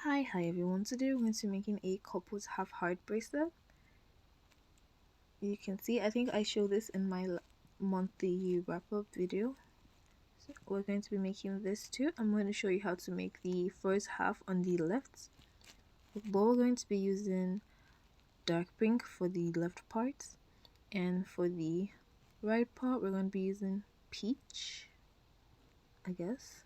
Hi everyone. Today we're going to be making a couples half heart bracelet. You can see, I think I showed this in my monthly wrap up video. So we're going to be making this too. I'm going to show you how to make the first half on the left. But we're going to be using dark pink for the left part, and for the right part we're going to be using peach, I guess.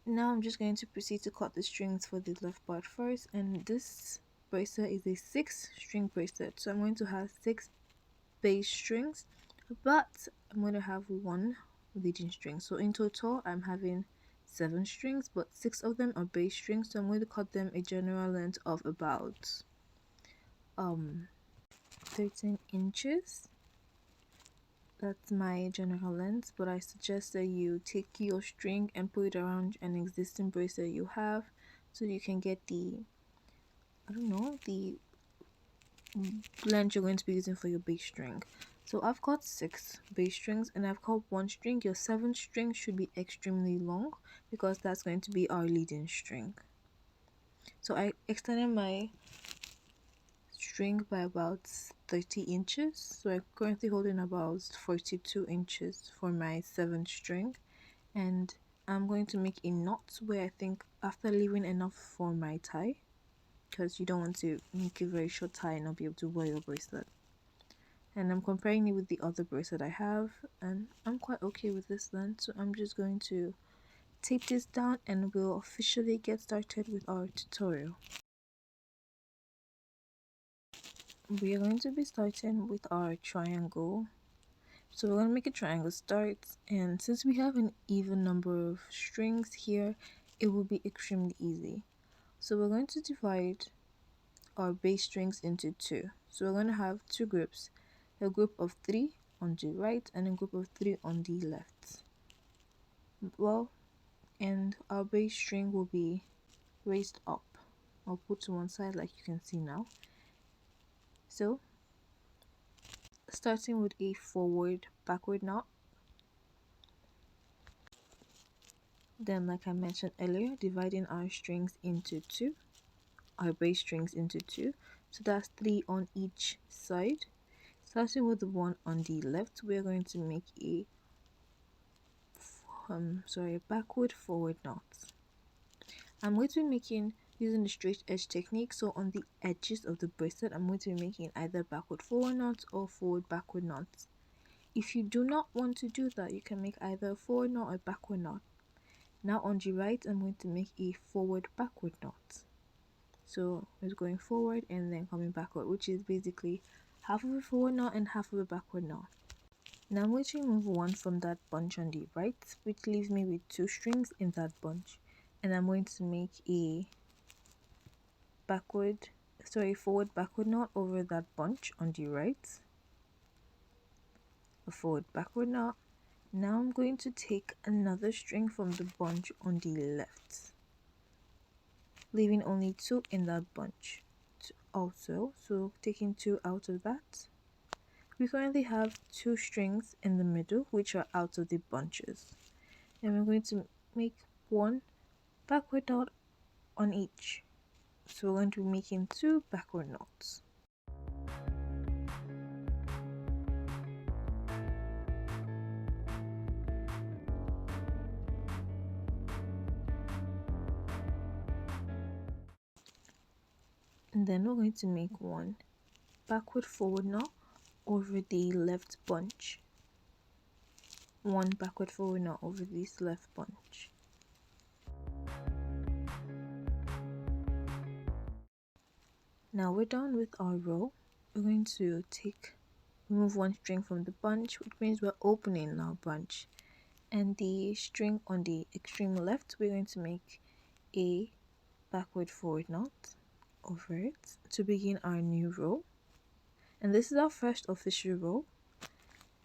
Now I'm just going to proceed to cut the strings for the left part first, and this bracelet is a 6-string bracelet, so I'm going to have 6 base strings, but I'm going to have 1 leading string. So in total I'm having 7 strings, but 6 of them are base strings, so I'm going to cut them a general length of about 13 inches. That's my general length, but I suggest that you take your string and put it around an existing bracelet you have, so you can get the the length you're going to be using for your base string. So I've got 6 base strings and I've got 1 string. Your 7th string should be extremely long because that's going to be our leading string. So I extended my string by about 30 inches, so I'm currently holding about 42 inches for my 7th string, and I'm going to make a knot where I think after leaving enough for my tie, because you don't want to make a very short tie and not be able to wear your bracelet. And I'm comparing it with the other bracelet I have, and I'm quite okay with this length, so I'm just going to tape this down and we'll officially get started with our tutorial. We are going to be starting with our triangle. So we're going to make a triangle start, and since we have an even number of strings here, it will be extremely easy. So we're going to divide our base strings into 2. So we're going to have 2 groups, a group of 3 on the right and a group of 3 on the left. Well, and our base string will be raised up. I'll put to one side like you can see now. So starting with a forward backward knot, then like I mentioned earlier, dividing our strings into 2, our base strings into 2, so that's 3 on each side. Starting with the one on the left, we're going to make a backward forward knot. I'm going to be making using the straight edge technique, so on the edges of the bracelet I'm going to be making either backward forward knots or forward backward knots. If you do not want to do that, you can make either a forward knot or backward knot. Now on the right I'm going to make a forward backward knot, so it's going forward and then coming backward, which is basically half of a forward knot and half of a backward knot. Now I'm going to remove 1 from that bunch on the right, which leaves me with 2 strings in that bunch, and I'm going to make a forward backward knot over that bunch on the right, a forward backward knot. Now I'm going to take another string from the bunch on the left, leaving only 2 in that bunch also, so taking 2 out of that. We currently have 2 strings in the middle which are out of the bunches, and we're going to make 1 backward knot on each, so we're going to be making 2 backward knots. And then we're going to make 1 backward forward knot over the left bunch, 1 backward forward knot over this left bunch. Now we're done with our row. We're going to remove 1 string from the bunch, which means we're opening our bunch, and the string on the extreme left we're going to make a backward forward knot over it to begin our new row, and this is our first official row.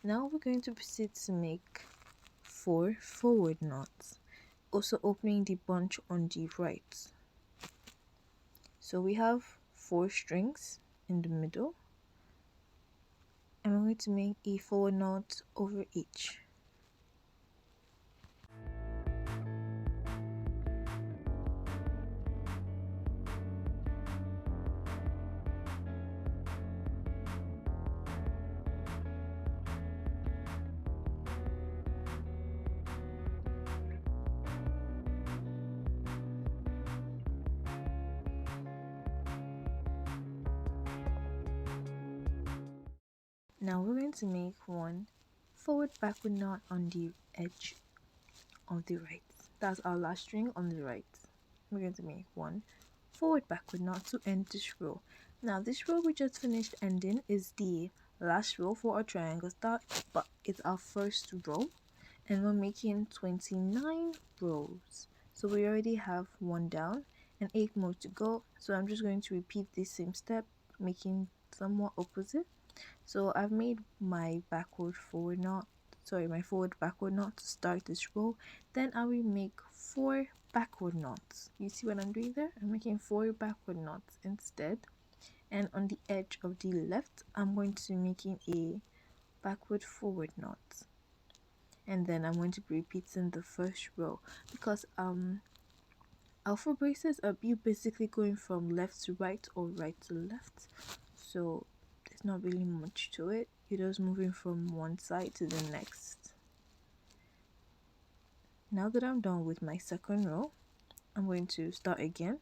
Now we're going to proceed to make 4 forward knots, also opening the bunch on the right. So we have 4 strings in the middle, and we're going to make a forward knot over each. Now we're going to make one forward backward knot on the edge of the right. That's our last string on the right. We're going to make one forward backward knot to end this row. Now this row we just finished ending is the last row for our triangle start, but it's our first row and we're making 29 rows. So we already have one down and 8 more to go. So I'm just going to repeat this same step, making somewhat opposite. So I've made my my forward backward knot to start this row. Then I will make 4 backward knots. You see what I'm doing there? I'm making 4 backward knots instead. And on the edge of the left, I'm going to be making a backward forward knot. And then I'm going to be repeating the first row because alpha braces are you basically going from left to right or right to left. So there's not really much to it. You're just moving from one side to the next. Now that I'm done with my second row, I'm going to start again,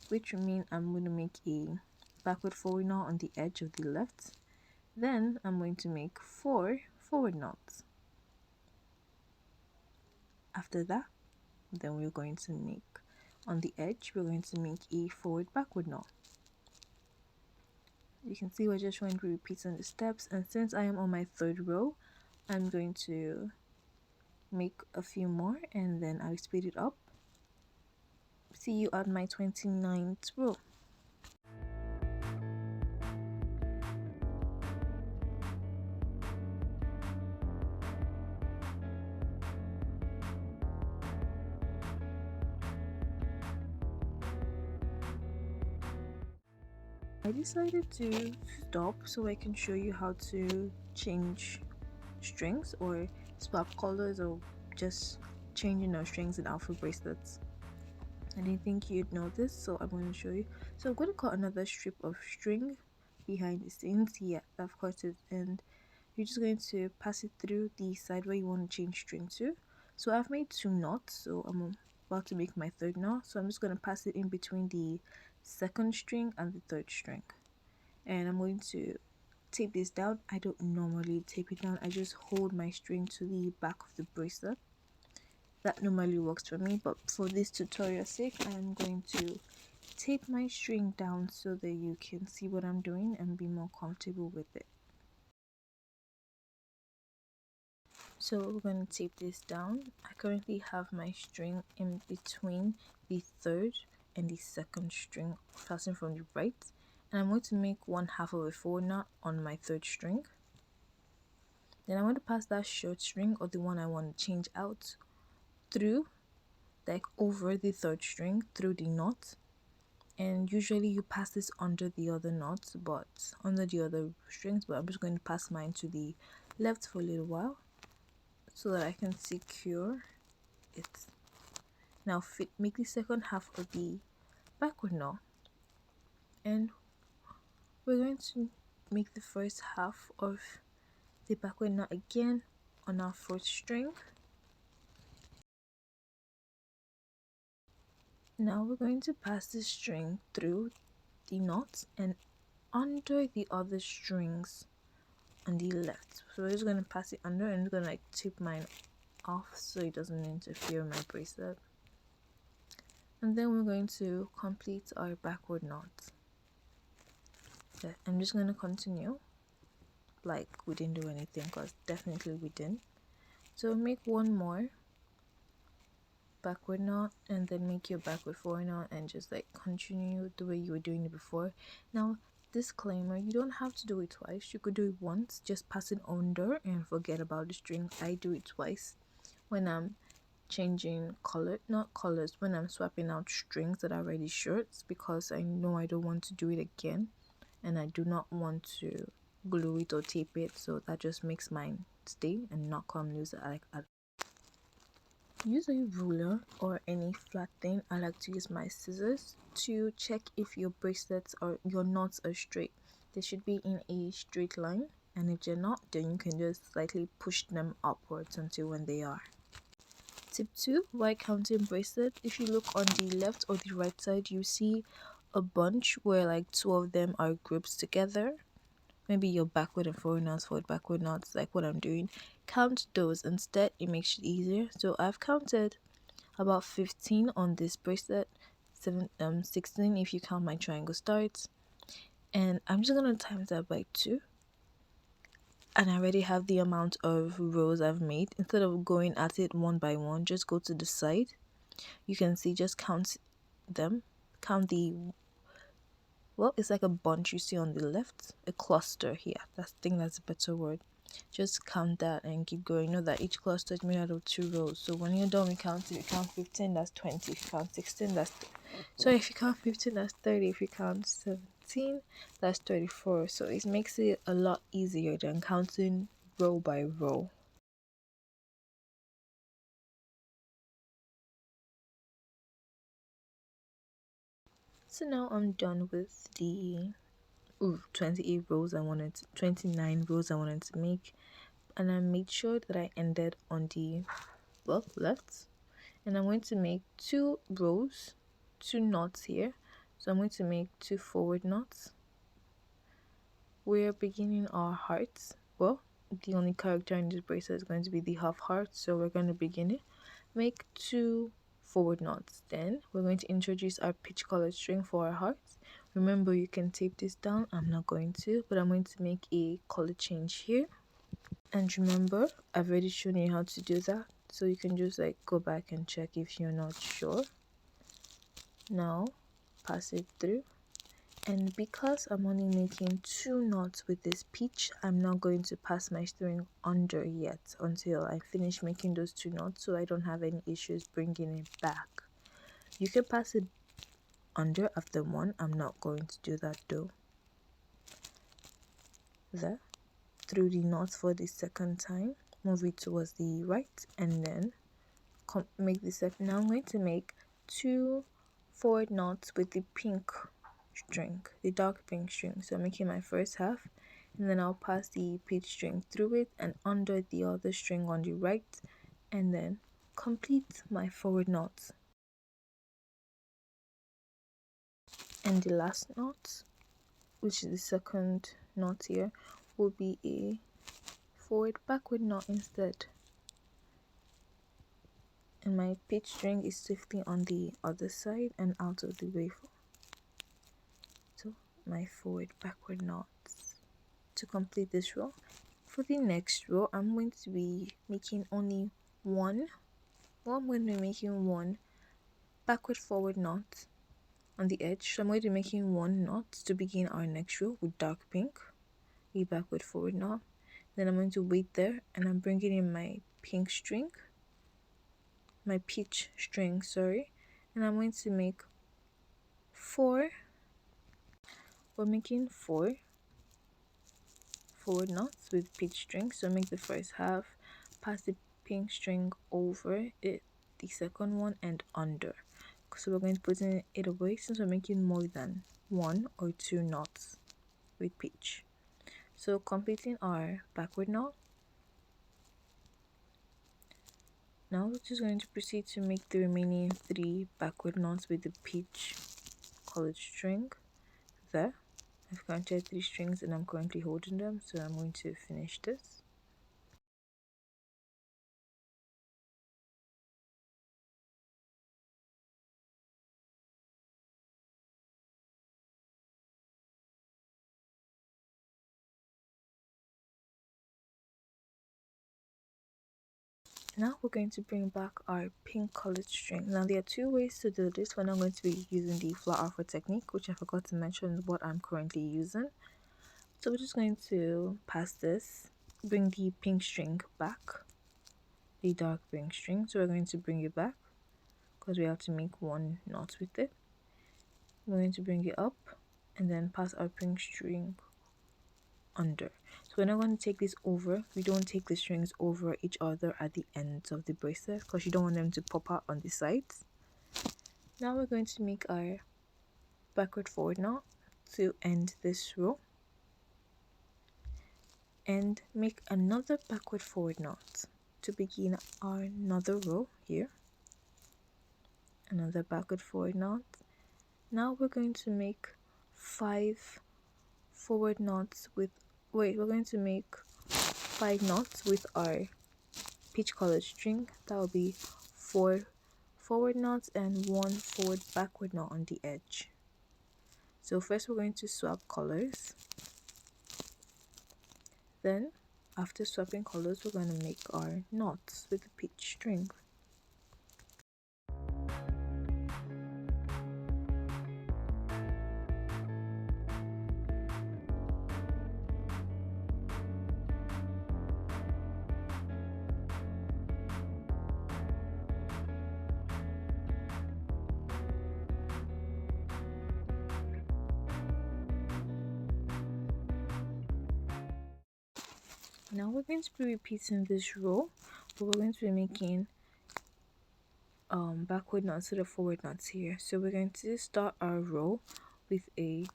which means I'm going to make a backward forward knot on the edge of the left. Then I'm going to make 4 forward knots. After that, then we're going to make on the edge, we're going to make a forward backward knot. You can see we're just going to repeat on the steps, and since I am on my third row, I'm going to make a few more and then I'll speed it up. See you at my 29th row. I decided to stop so I can show you how to change strings or swap colors or just changing our strings in alpha bracelets. I didn't think you'd notice, so I'm going to show you. So I'm going to cut another strip of string behind the scenes. Yeah, I've cut it, and you're just going to pass it through the side where you want to change string to. So I've made 2 knots, so I'm about to make my third knot. So I'm just going to pass it in between the second string and the third string, and I'm going to tape this down. I don't normally tape it down, I just hold my string to the back of the bracelet. That normally works for me, but for this tutorial sake, I'm going to tape my string down so that you can see what I'm doing and be more comfortable with it. So we're going to tape this down. I currently have my string in between the third and the second string, starting from the right, and I'm going to make 1/2 of a forward knot on my third string. Then I'm going to pass that short string, or the one I want to change out, through, like over the third string through the knot. And usually you pass this under the other knots, but under the other strings, but I'm just going to pass mine to the left for a little while so that I can secure it. Now make the second half of the backward knot, and we're going to make the first half of the backward knot again on our fourth string. Now we're going to pass the string through the knot and under the other strings on the left. So we're just going to pass it under, and I'm going to like tip mine off so it doesn't interfere with my bracelet. And then we're going to complete our backward knot. So I'm just going to continue like we didn't do anything, because definitely we didn't. So make one more backward knot and then make your backward forward knot and just like continue the way you were doing it before. Now disclaimer, you don't have to do it twice. You could do it once, just pass it under and forget about the string. I do it twice when I'm changing colors, when I'm swapping out strings that are already short, because I know I don't want to do it again and I do not want to glue it or tape it, so that just makes mine stay and not come loose. Use a ruler or any flat thing. I like to use my scissors to check if your bracelets or your knots are straight. They should be in a straight line, and if they're not, then you can just slightly push them upwards until when they are. Tip 2, while counting bracelet. If you look on the left or the right side, you see a bunch where like 2 of them are grouped together. maybe your backward and forward knots, forward backward knots, like what I'm doing, count those instead. It makes it easier. So I've counted about 15 on this bracelet, 16 if you count my triangle starts, and I'm just gonna times that by 2, and I already have the amount of rows I've made. Instead of going at it one by one, just go to the side. You can see, just count them, count the, well, it's like a bunch you see on the left, a cluster here. I think that's a better word. Just count that and keep going. Know that each cluster is made out of 2 rows. So when you're done with counting, if you count 15, that's 20. If you count 16, that's if you count 15, that's 30. If you count 17, that's 34. So it makes it a lot easier than counting row by row. So now I'm done with the 28 rows I wanted to, 29 rows I wanted to make, and I made sure that I ended on the, well, left, and I'm going to make 2 rows, 2 knots here. So I'm going to make 2 forward knots. We're beginning our hearts. Well, the only character in this bracelet is going to be the half heart, so we're going to begin it. Make 2 forward knots. Then we're going to introduce our peach colored string for our hearts. Remember, you can tape this down. I'm not going to, but I'm going to make a color change here. And remember, I've already shown you how to do that, so you can just like go back and check if you're not sure. Now pass it through, and because I'm only making 2 knots with this peach, I'm not going to pass my string under yet until I finish making those 2 knots, so I don't have any issues bringing it back. You can pass it under after 1. I'm not going to do that though. There, through the knots for the second time, move it towards the right, and then make the second. Now I'm going to make 2 forward knots with the pink string, the dark pink string. So I'm making my first half, and then I'll pass the peach string through it and under the other string on the right, and then complete my forward knots. And the last knot, which is the second knot here, will be a forward backward knot instead. And my peach string is safely on the other side and out of the way. So my forward backward knots to complete this row. For the next row, I'm going to be making only one. Well, I'm going to be making 1 backward forward knot on the edge. So I'm going to be making 1 knot to begin our next row with dark pink, a backward forward knot. Then I'm going to wait there, and I'm bringing in my pink string, my peach string, sorry, and I'm going to make 4. We're making 4 forward knots with peach string. So make the first half, pass the pink string over it, the second one, and under. So we're going to put it away since we're making more than 1 or 2 knots with peach. So completing our backward knot. Now we're just going to proceed to make the remaining 3 backward knots with the peach colored string. There, I've counted 3 strings and I'm currently holding them, so I'm going to finish this. Now we're going to bring back our pink colored string. Now there are 2 ways to do this. We're not going to be using the flat alpha technique, which I forgot to mention what I'm currently using. So we're just going to pass this, bring the pink string back, the dark pink string. So we're going to bring it back because we have to make 1 knot with it. We're going to bring it up and then pass our pink string under. So we're not going to take this over. We don't take the strings over each other at the ends of the bracelet because you don't want them to pop out on the sides. Now we're going to make our backward forward knot to end this row, and make another backward forward knot to begin our another row here. Another backward forward knot. Now we're going to make 5 forward knots with we're going to make 5 knots with our peach colored string. That will be 4 forward knots and 1 forward backward knot on the edge. So first we're going to swap colors. Then after swapping colors, we're going to make our knots with the peach string. Now we're going to be repeating this row, but we're going to be making backward knots to the forward knots here. So we're going to start our row with a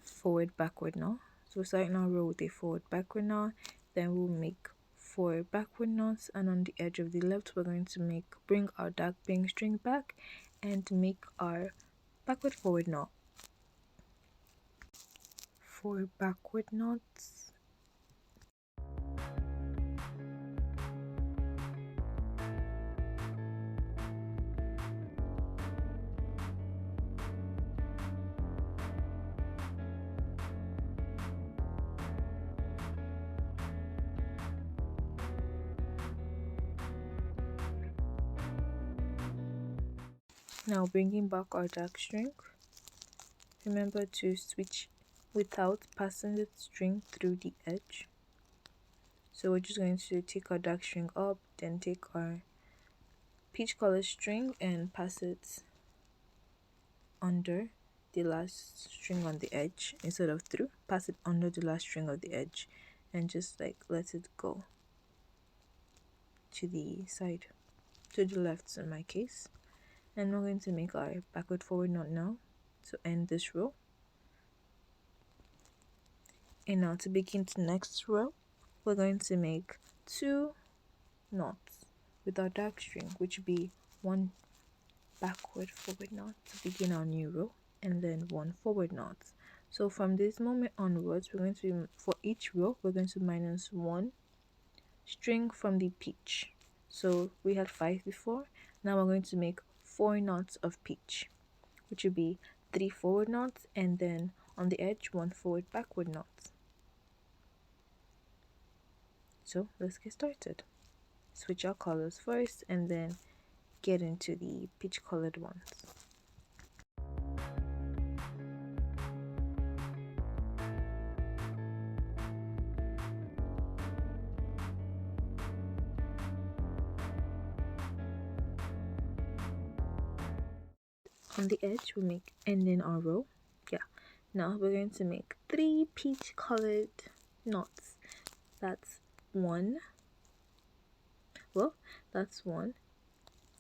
forward backward knot. So we're starting our row with a forward backward knot, then we'll make 4 backward knots, and on the edge of the left we're going to bring our dark pink string back and make our backward forward knot. 4 backward knots. Now bringing back our dark string, remember to switch without passing the string through the edge. So we're just going to take our dark string up, then take our peach color string and pass it under the last string on the edge instead of through. Pass it under the last string of the edge and just like let it go to the side, to the left in my case. And we're going to make our backward forward knot now to end this row. And now to begin the next row, we're going to make 2 knots with our dark string, which would be 1 backward forward knot to begin our new row, and then 1 forward knot. So from this moment onwards, we're going to, for each row, we're going to minus 1 string from the peach. So we had 5 before. Now we're going to make 4 knots of peach, which would be 3 forward knots, and then on the edge 1 forward backward knot. So let's get started. Switch our colors first and then get into the peach colored ones. On the edge we make ending our row. Now we're going to make 3 peach colored knots. That's 1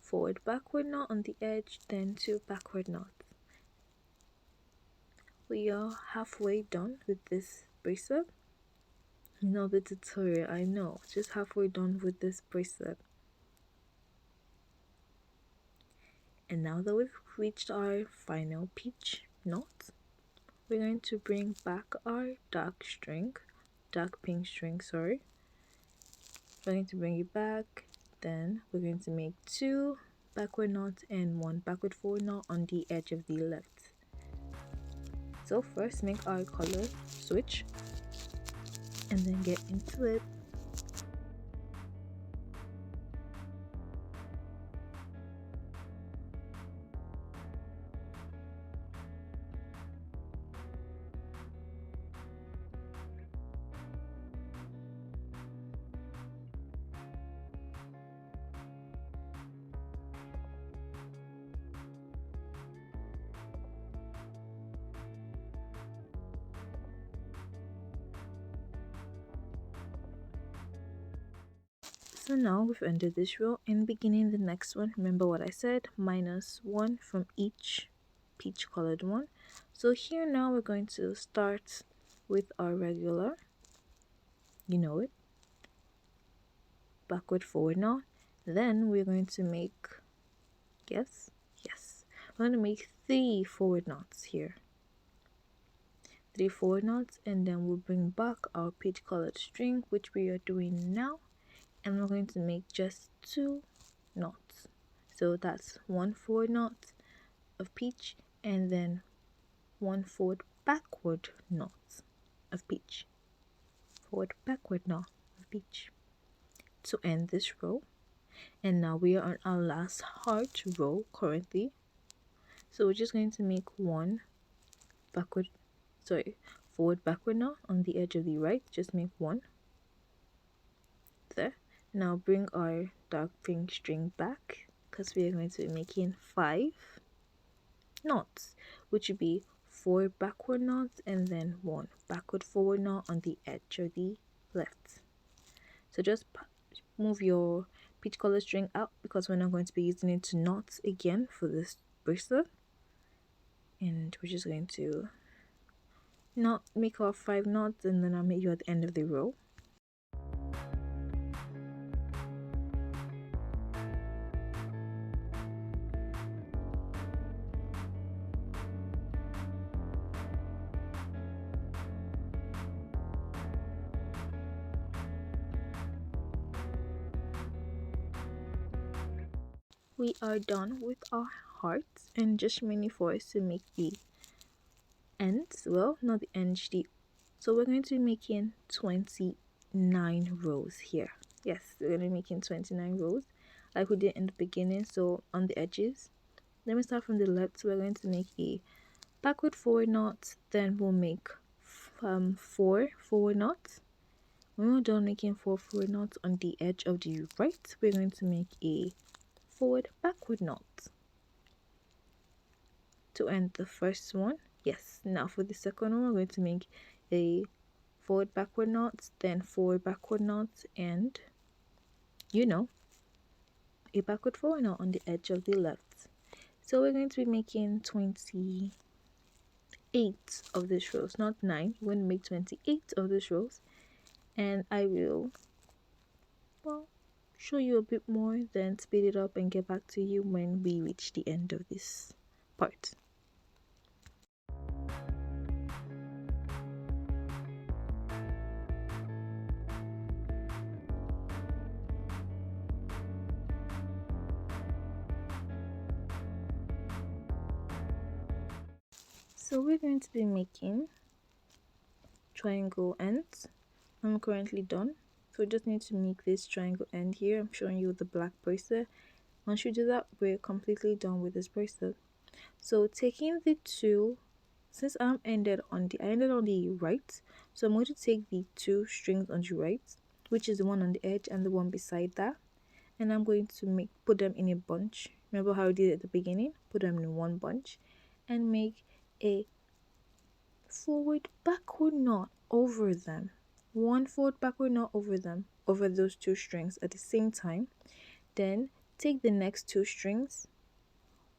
forward backward knot on the edge, then 2 backward knots. We are halfway done with this bracelet. The tutorial, I know, just halfway done with this bracelet. And now that we've reached our final peach knot, we're going to bring back our dark pink string, sorry. We're going to bring it back, then we're going to make 2 backward knots and 1 backward forward knot on the edge of the left. So first make our color switch and then get into it. So now we've ended this row and beginning the next one, remember what I said, minus 1 from each peach colored one. So here now we're going to start with our regular, you know it, backward forward knot. Then we're going to make, yes, we're going to make 3 forward knots here. 3 forward knots, and then we'll bring back our peach colored string, which we are doing now, and we're going to make just 2 knots. So that's 1 forward knot of peach, and then 1 forward backward knot of peach, forward backward knot of peach, to end this row. And now we are on our last heart row currently, so we're just going to make 1 forward backward knot on the edge of the right. Just make 1 there. Now bring our dark pink string back, because we are going to be making 5 knots, which would be 4 backward knots and then 1 backward forward knot on the edge of the left. So just move your peach color string out, because we're not going to be using it to knots again for this bracelet. And we're just going to not make our 5 knots, and then I'll meet you at the end of the row. We are done with our hearts, and just remaining for us to make the ends. Well, not the ends, so we're going to be making 29 rows here. Yes, we're going to be making 29 rows like we did in the beginning. So on the edges, let me start from the left. So we're going to make a backward forward knot, then we'll make 4 forward knots. When we're done making 4 forward knots on the edge of the right, we're going to make a forward backward knot to end the first one. Yes, now for the second one, we're going to make a forward backward knot, then forward backward knot, and a backward forward knot on the edge of the left. So we're going to be making 28 of these rows, not 9. We're going to make 28 of these rows, and I will show you a bit more, then speed it up and get back to you when we reach the end of this part. So we're going to be making triangle ends. I'm currently done, so we just need to make this triangle end here. I'm showing you the black bracelet. Once you do that, we're completely done with this bracelet. So taking the two, since I ended on the right, so I'm going to take the 2 strings on the right, which is the one on the edge and the one beside that, and I'm going to put them in a bunch. Remember how I did it at the beginning? Put them in one bunch and make a forward backward knot over them. 1 forward backward knot over them, over those 2 strings at the same time. Then take the next 2 strings.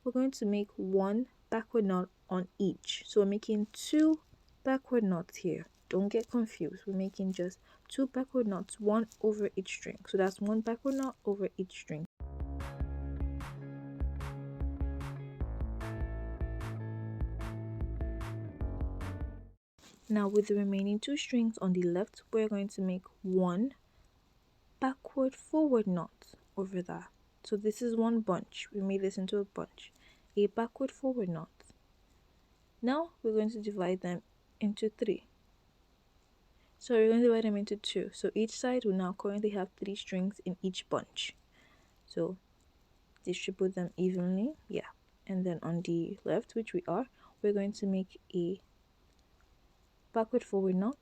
We're going to make 1 backward knot on each. So we're making 2 backward knots here. Don't get confused. We're making just 2 backward knots, 1 over each string. So that's 1 backward knot over each string. Now with the remaining 2 strings on the left, we're going to make 1 backward forward knot over that. So this is one bunch. We made this into a bunch. A backward forward knot. Now we're going to divide them into 3. So we're going to divide them into 2. So each side will now currently have 3 strings in each bunch. So distribute them evenly. Yeah. And then on the left, which we are, we're going to make a backward forward knot,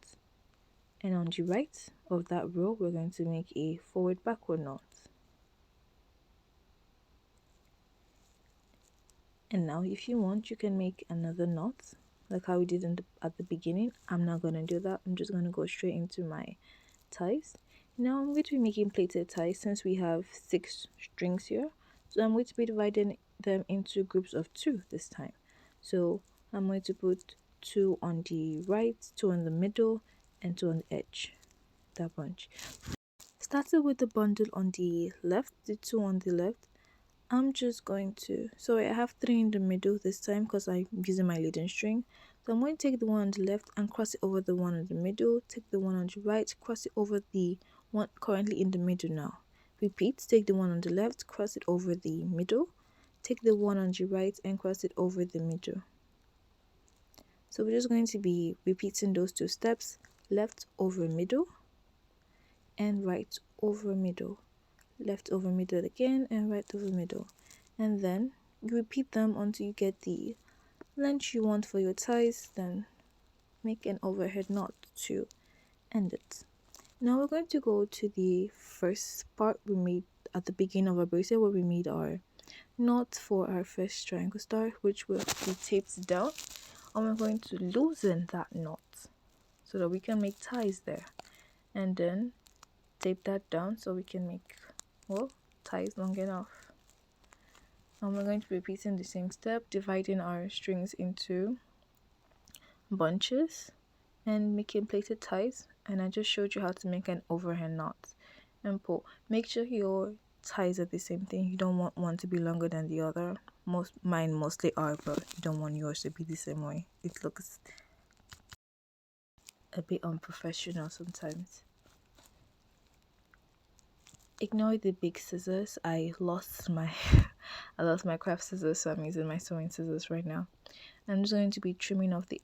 and on the right of that row we're going to make a forward backward knot. And now if you want, you can make another knot like how we did at the beginning. I'm not going to do that. I'm just going to go straight into my ties. Now I'm going to be making plaited ties since we have 6 strings here. So I'm going to be dividing them into groups of 2 this time. So I'm going to put 2 on the right, 2 in the middle, and 2 on the edge. That bunch. Started with the bundle on the left, the 2 on the left. I'm just going to, so I have 3 in the middle this time because I'm using my leading string. So So I'm going to take the one on the left and cross it over the one in the middle. Take the one on the right, cross it over the one currently in the middle now. Repeat, take the one on the left, cross it over the middle. Take the one on the right and cross it over the middle. So we're just going to be repeating those two steps, left over middle and right over middle. Left over middle again and right over middle. And then you repeat them until you get the length you want for your ties, then make an overhead knot to end it. Now we're going to go to the first part we made at the beginning of our bracelet, where we made our knot for our first triangle star, which will be taped down, and we're going to loosen that knot so that we can make ties there, and then tape that down so we can make, well, ties long enough. And we're going to be repeating the same step, dividing our strings into bunches and making plaited ties. And I just showed you how to make an overhand knot and pull. Make sure your ties are the same thing. You don't want one to be longer than the other. Mine mostly are, but you don't want yours to be the same way. It looks a bit unprofessional sometimes. Ignore the big scissors. I lost my craft scissors, so I'm using my sewing scissors right now. I'm just going to be trimming off the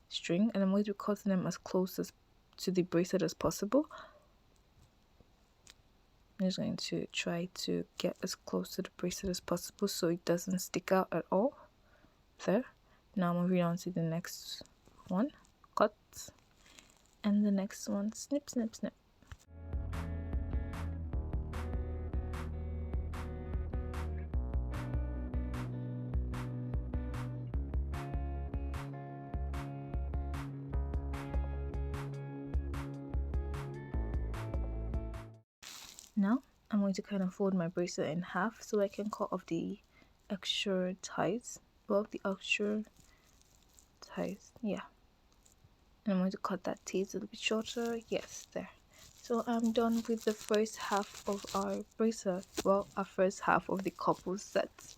string, and I'm going to be cutting them as close as to the bracelet as possible. I'm just going to try to get as close to the bracelet as possible so it doesn't stick out at all. There. Now moving on to the next one. Cut. And the next one. Snip, snip, snip. Now I'm going to kind of fold my bracelet in half so I can cut off the extra ties. Well, the extra ties, yeah. And I'm going to cut that tease a little bit shorter. Yes, there. So I'm done with the first half of our bracelet. Well, our first half of the couple set,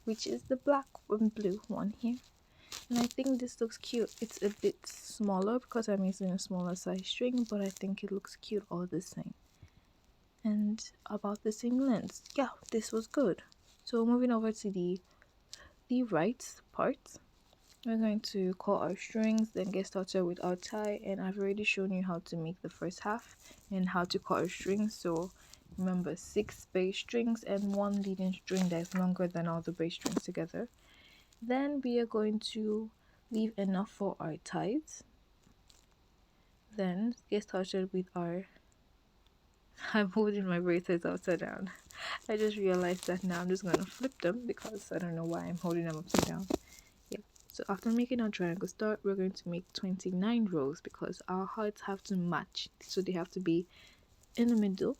which is the black and blue one here. And I think this looks cute. It's a bit smaller because I'm using a smaller size string, but I think it looks cute all the same. And about the same length. Yeah, this was good. So moving over to the right part, we're going to cut our strings, then get started with our tie. And I've already shown you how to make the first half and how to cut our strings. So remember, 6 base strings and 1 leading string that is longer than all the base strings together. Then we are going to leave enough for our ties. Then get started with our I'm holding my bracelets upside down. I just realized that now. I'm just going to flip them because I don't know why I'm holding them upside down. Yeah. So after making our triangle star, we're going to make 29 rows because our hearts have to match. So they have to be in the middle.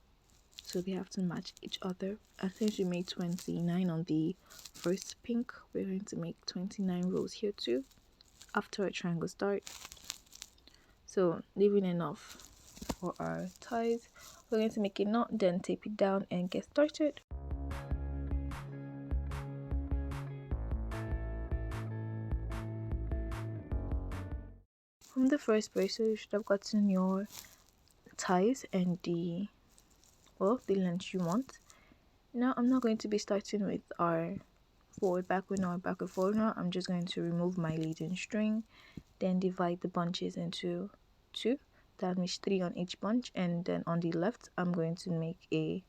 So they have to match each other. And since we made 29 on the first pink, we're going to make 29 rows here too after our triangle start. So leaving enough for our ties. We're going to make a knot, then tape it down and get started. From the first bracelet, you should have gotten your ties and the length you want. Now I'm not going to be starting with our forward backward knot or backward forward knot. I'm just going to remove my leading string, then divide the bunches into 2. That means 3 on each bunch, and then on the left I'm going to make a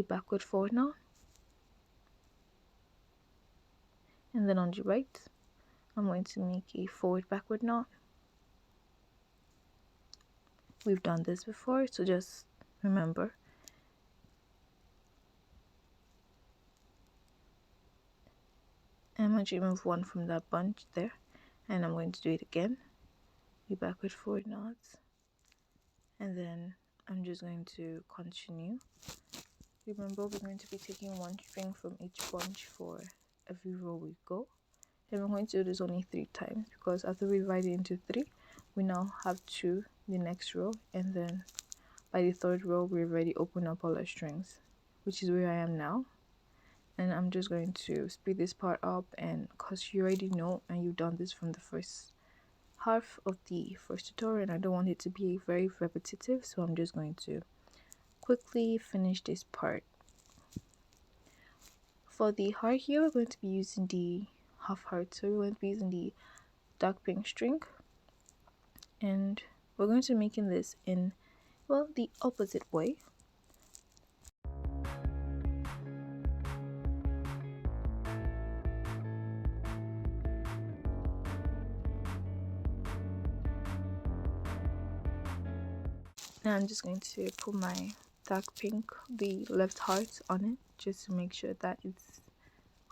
backward forward knot, and then on the right I'm going to make a forward backward knot. We've done this before, so just remember. I'm going to remove one from that bunch there, and I'm going to do it again. A backward forward knots, and then I'm just going to continue. Remember, we're going to be taking 1 string from each bunch for every row we go, and we're going to do this only 3 times because after we divide it into 3, we now have 2 the next row, and then by the 3rd row we've already opened up all our strings, which is where I am now. And I'm just going to speed this part up, and because you already know and you've done this from the first half of the first tutorial and I don't want it to be very repetitive, so I'm just going to quickly finish this part. For the heart here, we're going to be using the half heart, so we're going to be using the dark pink string, and we're going to be making this in, well, the opposite way. Now I'm just going to put my dark pink, the left heart, on it just to make sure that it's,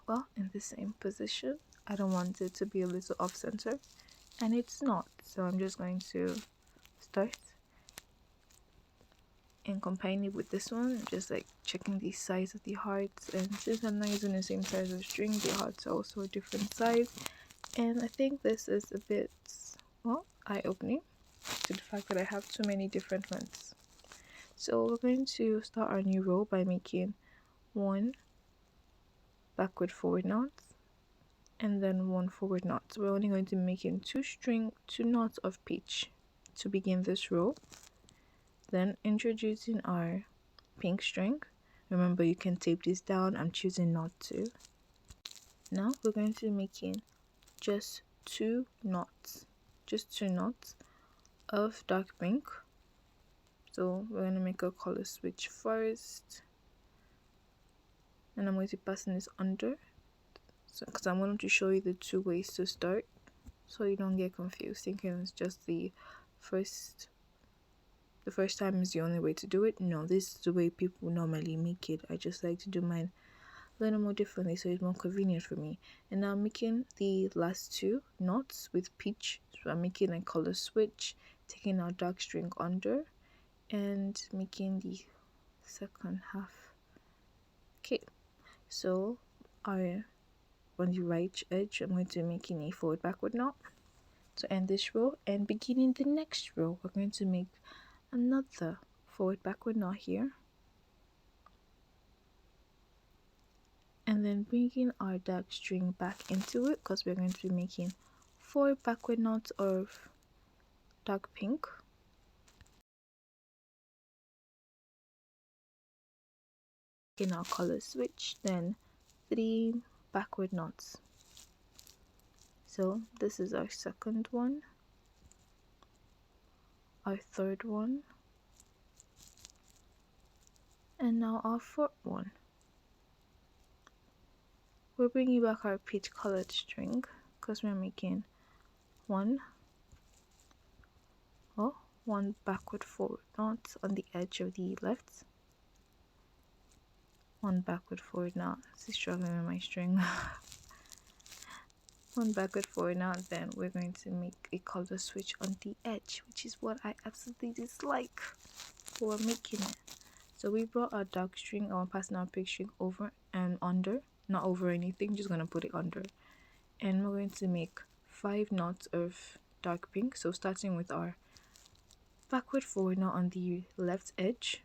well, in the same position. I don't want it to be a little off center, and it's not, so I'm just going to start and combine it with this one, just like checking the size of the hearts. And since I'm not using the same size of string, the hearts are also a different size, and I think this is a bit, well, eye-opening to the fact that I have too many different lengths. So we're going to start our new row by making one backward forward knot and then one forward knot. So we're only going to be making two knots of peach to begin this row. Then introducing our pink string. Remember, you can tape this down. I'm choosing not to. Now we're going to be making just two knots of dark pink. So we're going to make a color switch first, and I'm going to be passing this under, so because I wanted to show you the two ways to start so you don't get confused thinking it's just the first time is the only way to do it. No, this is the way people normally make it. I just like to do mine a little more differently so it's more convenient for me. And now I'm making the last two knots with peach, so I'm making a color switch, taking our dark string under and making the second half. Okay, so on the right edge I'm going to be making a forward backward knot to end this row, and beginning the next row we're going to make another forward backward knot here, and then bringing our dark string back into it because we're going to be making 4 backward knots of dark pink. In our color switch, then 3 backward knots. So this is our second one, our third one, and now our fourth one. We're bringing back our peach colored string because we're making one backward forward knot on the edge of the left, one backward forward knot. This is struggling with my string. One backward forward knot, then we're going to make a color switch on the edge, which is what I absolutely dislike, but we're making it. So we brought our dark string, or passing our pink string over and under, not over anything, just gonna put it under, and we're going to make 5 knots of dark pink. So starting with our backward forward knot on the left edge,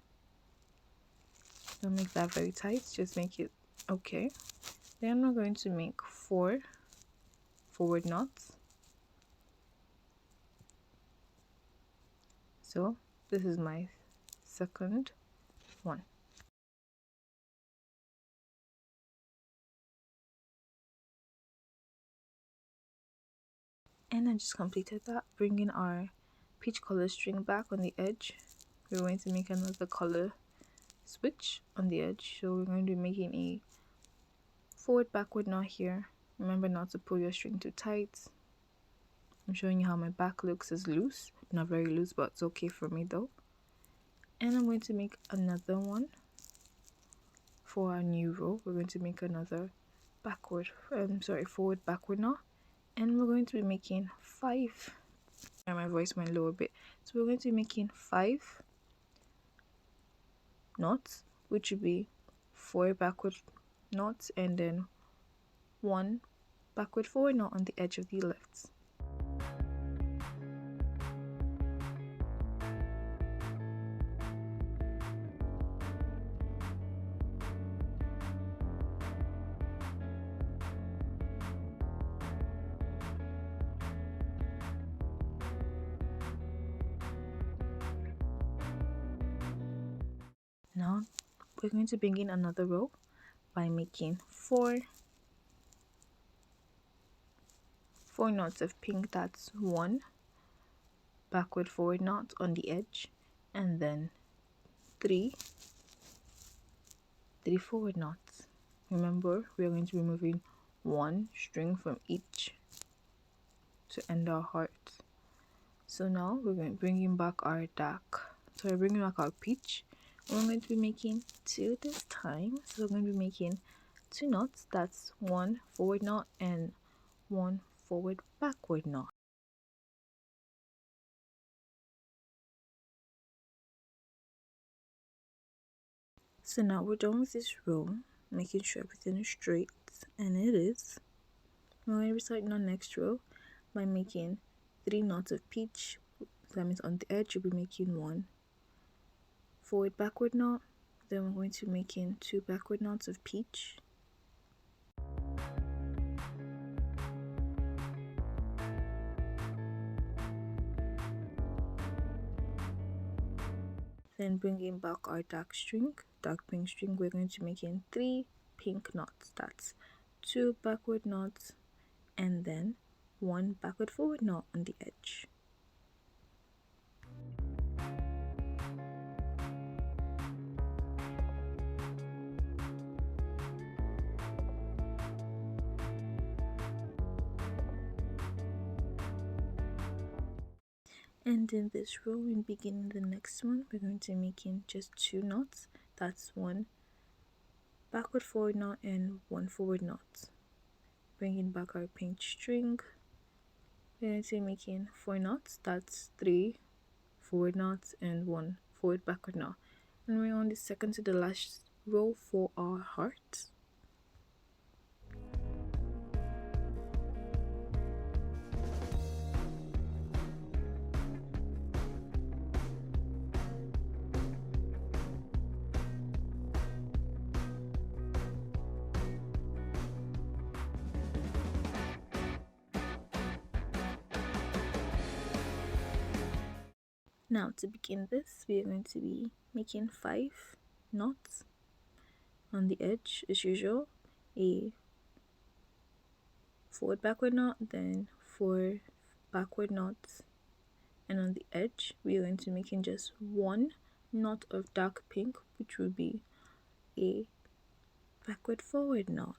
don't make that very tight, just make it okay. Then we're going to make 4 forward knots. So this is my second one. And I just completed that, bringing our peach color string back on the edge. We're going to make another color switch on the edge, so we're going to be making a forward backward knot here. Remember not to pull your string too tight. I'm showing you how my back looks as loose, not very loose, but it's okay for me though. And I'm going to make another one for our new row. We're going to make another forward backward knot, and we're going to be making 5. My voice went low a bit, so we're going to be making 5 knots, which would be 4 backward knots and then 1 backward forward knot on the edge of the left. Now we're going to bring in another row by making four knots of pink. That's one backward forward knot on the edge, and then three forward knots. Remember, we're going to be removing one string from each to end our heart. So now we're going to bringing back our dark. So we're bringing back our peach. We're going to be making two this time. So we're going to be making two knots. That's one forward knot and one forward backward knot. So now we're done with this row, making sure everything is straight, and it is. We're going to be starting our next row by making 3 knots of peach. That means on the edge you'll be making one forward backward knot. Then we're going to be making 2 backward knots of peach. Then bringing back our dark pink string, we're going to be making 3 pink knots. That's 2 backward knots and then 1 backward forward knot on the edge. And in this row, in beginning the next one, we're going to be making just 2 knots. That's 1 backward forward knot and 1 forward knot. Bringing back our pink string, we're going to be making 4 knots. That's 3 forward knots and 1 forward backward knot. And we're on the second to the last row for our heart. Now to begin this, we are going to be making 5 knots on the edge as usual, a forward backward knot, then 4 backward knots, and on the edge we are going to be making just 1 knot of dark pink, which will be a backward forward knot.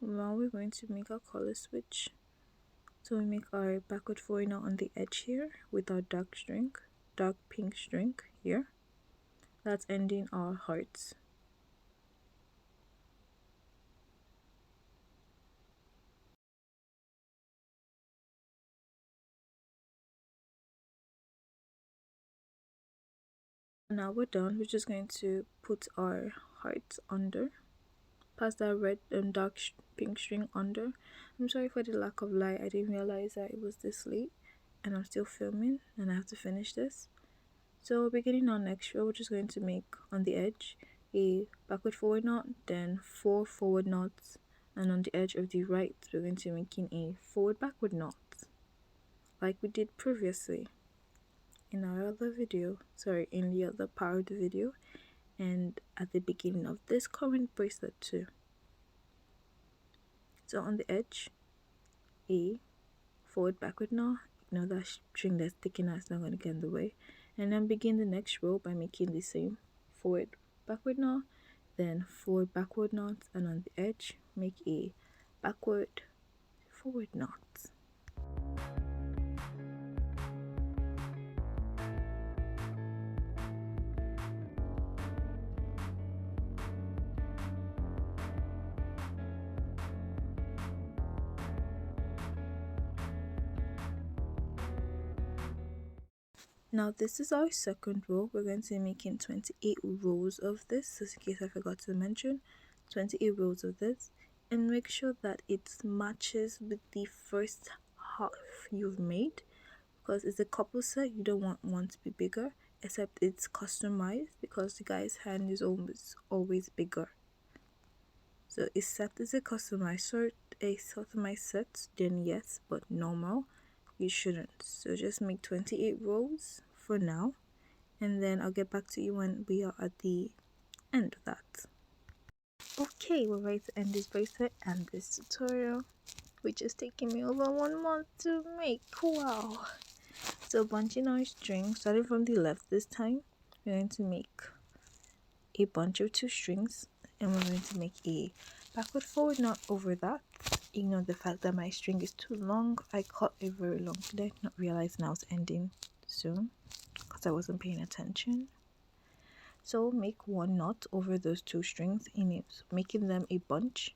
Now we're going to make our color switch. So we make our backward forward knot on the edge here with our dark pink string here. That's ending our hearts. Now we're done. We're just going to put our hearts under, pass that red and dark pink string under. I'm sorry for the lack of light. I didn't realize that it was this late and I'm still filming and I have to finish this. So beginning our next row, we're just going to make on the edge a backward forward knot, then 4 forward knots, and on the edge of the right we're going to be making a forward backward knot like we did previously in our other video, in the other part of the video, and at the beginning of this current bracelet too. So on the edge, a forward backward knot, ignore that string that's sticking out, it's not going to get in the way, and then begin the next row by making the same forward backward knot, then forward backward knot, and on the edge make a backward forward knot. Now this is our second row. We're going to be making 28 rows of this, just in case I forgot to mention, 28 rows of this, and make sure that it matches with the first half you've made, because it's a couple set. You don't want one to be bigger, except it's customized because the guy's hand is always bigger. So is set is a customized set, then yes, but normal you shouldn't. So just make 28 rows for now, and then I'll get back to you when we are at the end of that. Okay, we're ready to end this bracelet and this tutorial, which is taking me over 1 month to make. Wow. So bunching our string, starting from the left this time, we're going to make a bunch of 2 strings, and we're going to make a backward forward knot over that. Ignore the fact that my string is too long. I cut a very long, did not realize now it's ending soon because I wasn't paying attention. So make 1 knot over those 2 strings, making them a bunch.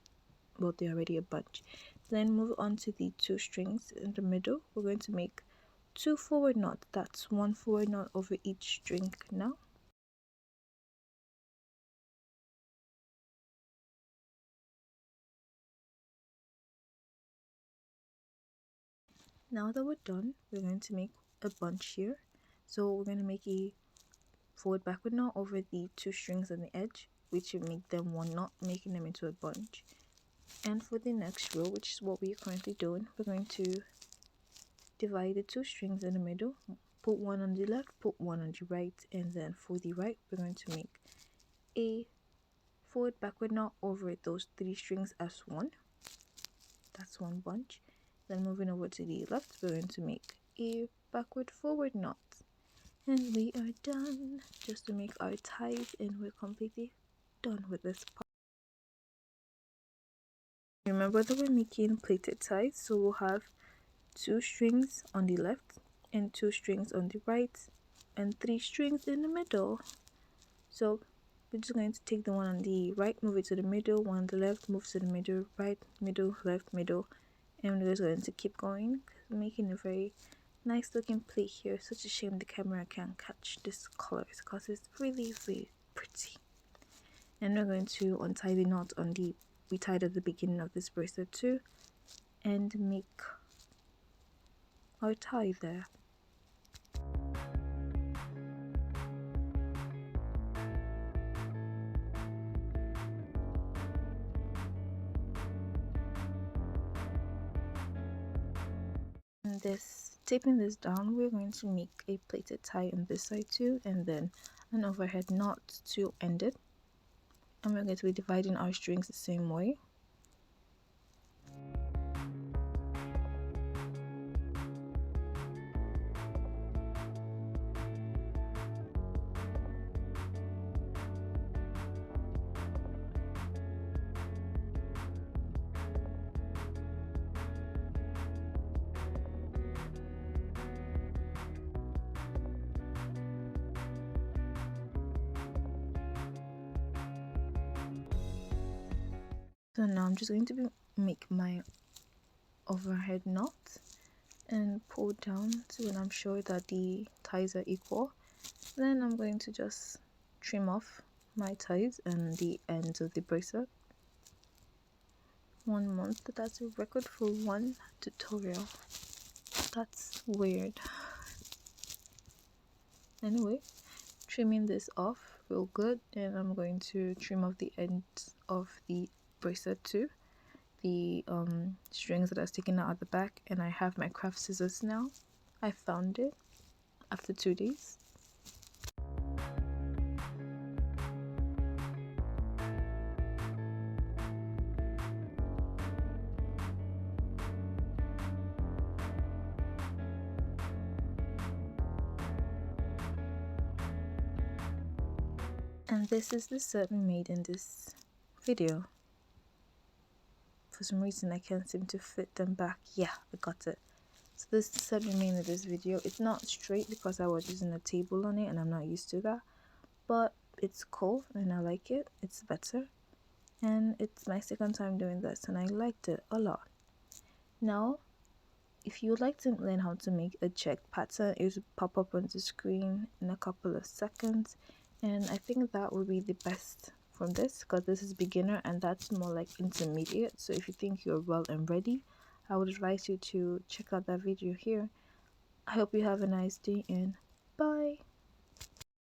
Well, they're already a bunch. Then move on to the 2 strings in the middle. We're going to make 2 forward knots. That's 1 forward knot over each string now. Now that we're done, we're going to make a bunch here. So we're going to make a forward backward knot over the 2 strings on the edge, which will make them 1 knot, making them into a bunch. And for the next row, which is what we are currently doing, we're going to divide the 2 strings in the middle, put 1 on the left, put 1 on the right, and then for the right, we're going to make a forward backward knot over those 3 strings as one. That's 1 bunch. Then moving over to the left, we're going to make a backward forward knot, and we are done. Just to make our ties, and we're completely done with this part. Remember that we're making plaited ties, so we'll have 2 strings on the left and 2 strings on the right and 3 strings in the middle. So we're just going to take the one on the right, move it to the middle, one on the left, move to the middle, right, middle, left, middle, and we're just going to keep going, making a very nice looking plait here. Such a shame the camera can't catch this colors because it's really, really pretty. And we're going to untie the knot on the we tied at the beginning of this bracelet too, and make our tie there. And taping this down, we're going to make a plaited tie on this side too, and then an overhead knot to end it. And we're going to be dividing our strings the same way. So now I'm just going to make my overhead knot and pull down to when I'm sure that the ties are equal. Then I'm going to just trim off my ties and the ends of the bracelet. 1 month, that's a record for 1 tutorial. That's weird. Anyway, trimming this off real good, and I'm going to trim off the ends of the bracelet too, the strings that I was taking out at the back. And I have my craft scissors now. I found it after 2 days. And this is the set we made in this video. For some reason I can't seem to fit them back. Yeah, I got it. So this is the set we made in this video. It's not straight because I was using a table on it and I'm not used to that, but it's cool and I like it. It's better, and it's my second time doing this and I liked it a lot. Now if you would like to learn how to make a check pattern, it will pop up on the screen in a couple of seconds, and I think that would be the best from this because this is beginner and that's more like intermediate. So if you think you're well and ready, I would advise you to check out that video here. I hope you have a nice day and bye.